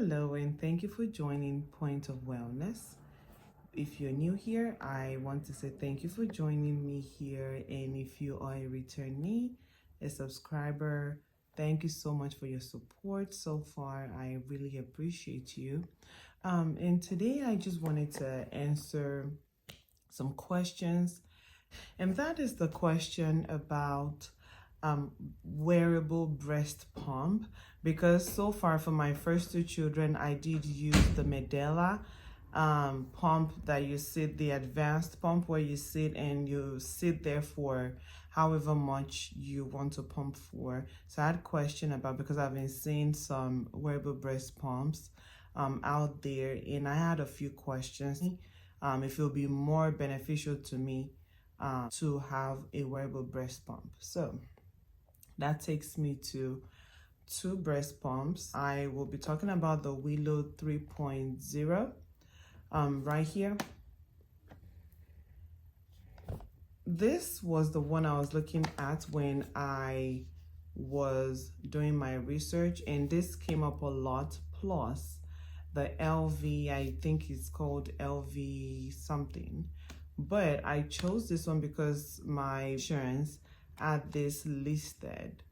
Hello, and thank you for joining Point of Wellness. If you're new here, I want to say thank you for joining me here. And if you are a returnee, a subscriber, thank you so much for your support so far. I really appreciate you. And today I just wanted to answer some questions. And that is the question about wearable breast pump, because so far for my first two children I did use the Medela pump that you sit, the advanced pump where you sit and you sit there for however much you want to pump for. So I had a question about, because I've been seeing some wearable breast pumps out there, and I had a few questions if it will be more beneficial to me to have a wearable breast pump. So that takes me to two breast pumps. I will be talking about the Willow 3.0 right here. This was the one I was looking at when I was doing my research, and this came up a lot, plus the LV, I think it's called LV something. But I chose this one because my insurance had this listed.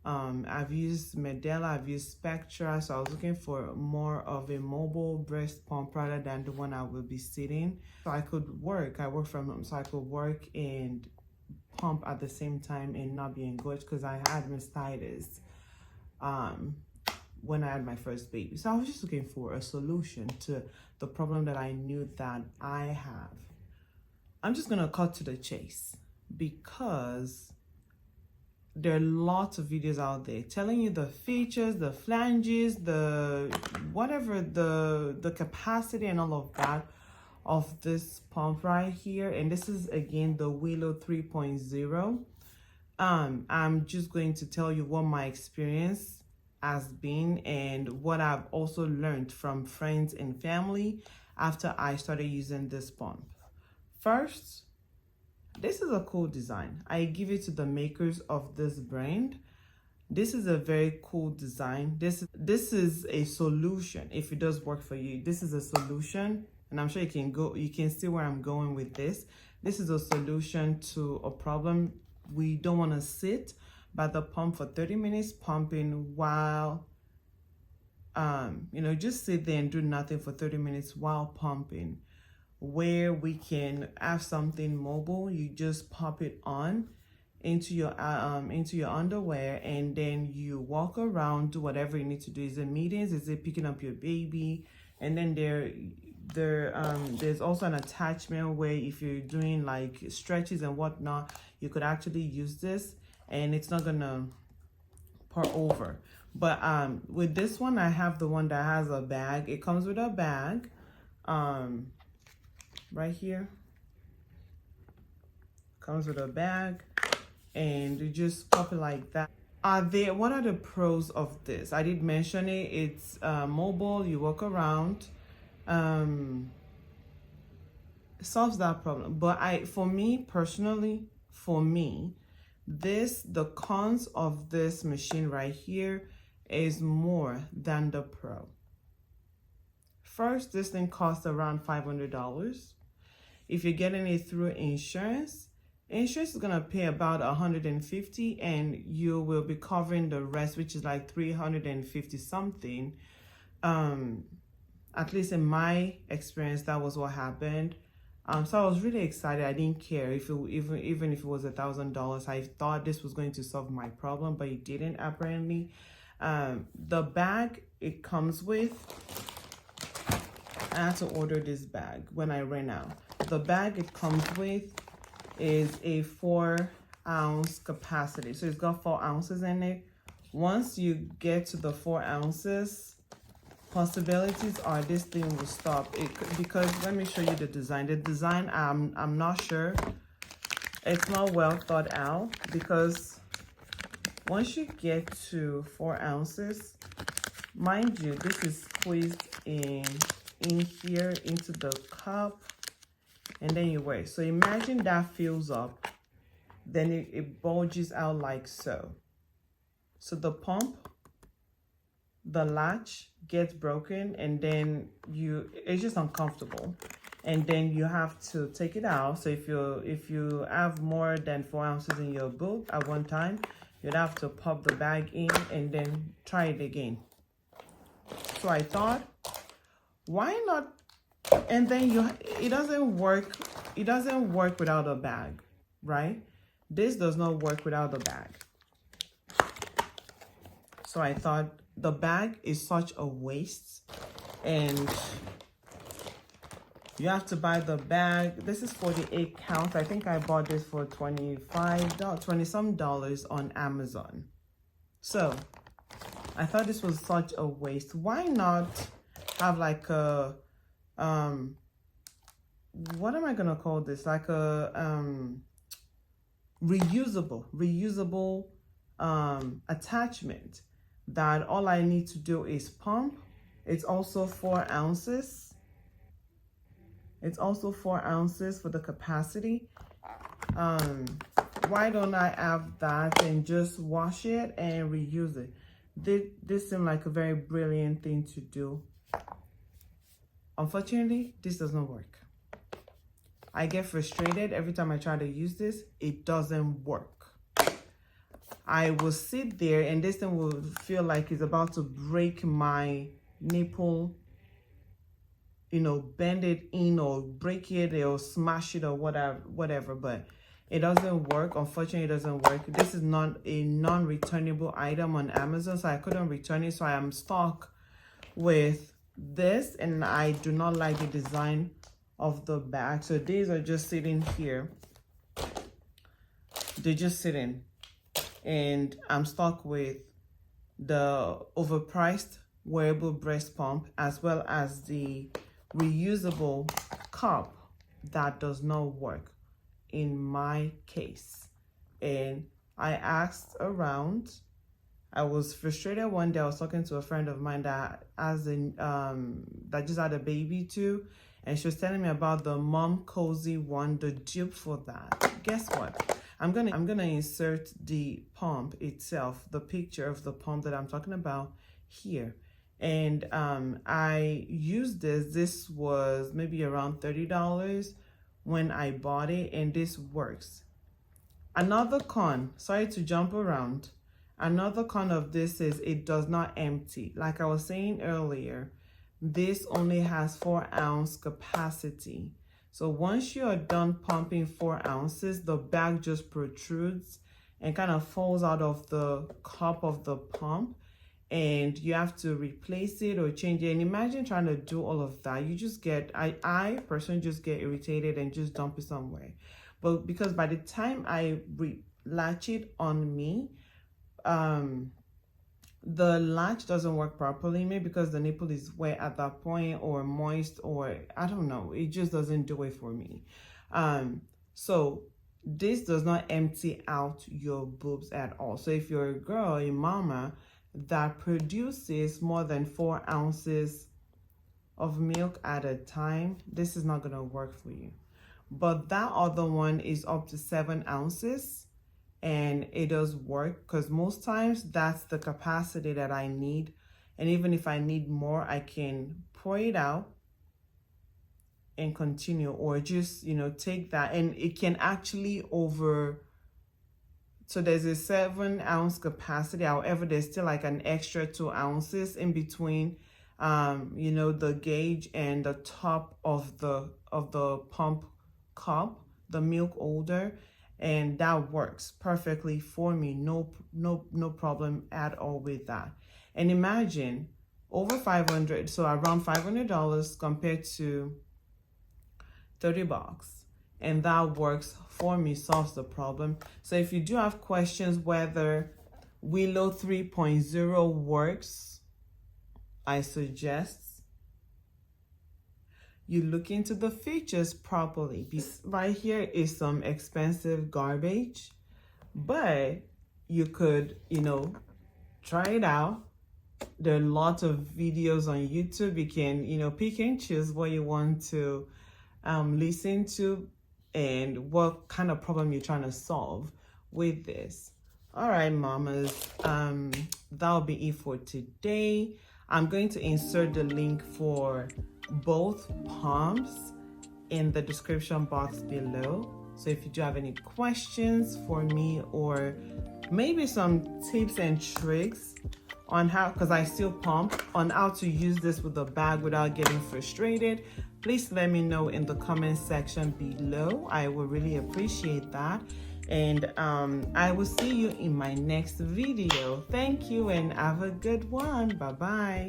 I've used Medela, I've used Spectra, so I was looking for more of a mobile breast pump rather than the one I will be sitting. So I could work, I work from home, so I could work and pump at the same time and not be engorged, because I had mastitis when I had my first baby. So I was just looking for a solution to the problem that I knew that I have. I'm just gonna cut to the chase, because there are lots of videos out there telling you the features, the flanges, the whatever, the capacity and all of that of this pump right here. And this is again the Willow 3.0. I'm just going to tell you what my experience has been and what I've also learned from friends and family after I started using this pump. First, this is a cool design. I give it to the makers of this brand. This is a very cool design. This is a solution. If it does work for you, this is a solution, and I'm sure you can see where I'm going with this. This is a solution to a problem. We don't want to sit by the pump for 30 minutes pumping while just sit there and do nothing for 30 minutes while pumping. Where we can have something mobile, you just pop it on into your underwear, and then you walk around, do whatever you need to do. Is it meetings? Is it picking up your baby? And then there's also an attachment where if you're doing like stretches and whatnot, you could actually use this, and it's not gonna pour over. But with this one, I have the one that has a bag. It comes with a bag. Right here comes with a bag, and you just pop it like that. What are the pros of this? I did mention it. It's mobile, you walk around, solves that problem. But for me personally, the cons of this machine right here is more than the pro. First, this thing costs around $500. If you're getting it through insurance is gonna pay about $150, and you will be covering the rest, which is like $350 something. At least in my experience, that was what happened. So I was really excited. I didn't care if even if it was $1,000. I thought this was going to solve my problem, but it didn't apparently. The bag it comes with, I had to order this bag when I ran out. The bag it comes with is a 4-ounce capacity. So it's got 4 ounces in it. Once you get to the 4 ounces, possibilities are this thing will stop. Because let me show you the design. The design, I'm not sure. It's not well thought out, because once you get to 4 ounces, mind you, this is squeezed in here into the cup, and then you wear it. So imagine that fills up, then it bulges out like so. So the pump the latch gets broken, and then it's just uncomfortable, and then you have to take it out. So if you have more than 4 ounces in your boob at one time, you'd have to pop the bag in and then try it again. So I thought, why not? And then it doesn't work without a bag, right? This does not work without the bag. So I thought, the bag is such a waste, and you have to buy the bag. This is 48 counts. I think I bought this for $20 some on Amazon. So I thought this was such a waste. Why not have like a what am I gonna call this? Like a reusable attachment that all I need to do is pump. It's also 4 ounces. It's also 4 ounces for the capacity. Why don't I have that and just wash it and reuse it? This seemed like a very brilliant thing to do. Unfortunately, this does not work. I get frustrated every time I try to use this. It doesn't work. I will sit there and this thing will feel like it's about to break my nipple, bend it in or break it or smash it or whatever, but it doesn't work. Unfortunately, it doesn't work. This is not a non-returnable item on Amazon, so I couldn't return it. So I am stuck with this, and I do not like the design of the bag. So these are just sitting here. They're just sitting, and I'm stuck with the overpriced wearable breast pump as well as the reusable cup that does not work in my case. And I asked around. I was frustrated one day. I was talking to a friend of mine that that just had a baby too, and she was telling me about the Mom Cozy one, the dupe for that. Guess what? I'm gonna insert the pump itself, the picture of the pump that I'm talking about here. And I used this. This was maybe around $30 when I bought it, and this works. Another con, sorry to jump around. Another con of this is it does not empty. Like I was saying earlier, this only has 4 ounce capacity. So once you are done pumping 4 ounces, the bag just protrudes and kind of falls out of the cup of the pump, and you have to replace it or change it. And imagine trying to do all of that. You just get, I personally just get irritated and just dump it somewhere. But because by the time I latch it on me, the latch doesn't work properly, maybe because the nipple is wet at that point or moist, or I don't know, it just doesn't do it for me. So this does not empty out your boobs at all. So if you're a girl, a mama that produces more than 4 ounces of milk at a time, this is not going to work for you. But that other one is up to 7 ounces, and it does work, because most times that's the capacity that I need. And even if I need more, I can pour it out and continue, or just, take that, and it can actually so there's a 7 ounce capacity. However, there's still like an extra 2 ounces in between, the gauge and the top of the pump cup, the milk holder. And that works perfectly for me. No problem at all with that. And imagine over $500, so around $500 compared to $30. And that works for me, solves the problem. So if you do have questions whether Willow 3.0 works, I suggest you look into the features properly. Right here is some expensive garbage, but you could, try it out. There are lots of videos on YouTube. You can, pick and choose what you want to listen to and what kind of problem you're trying to solve with this. All right, mamas, that'll be it for today. I'm going to insert the link for both palms in the description box below. So if you do have any questions for me, or maybe some tips and tricks on how, because I still pump, on how to use this with the bag without getting frustrated, please let me know in the comment section below. I will really appreciate that. And I will see you in my next video. Thank you and have a good one. Bye bye.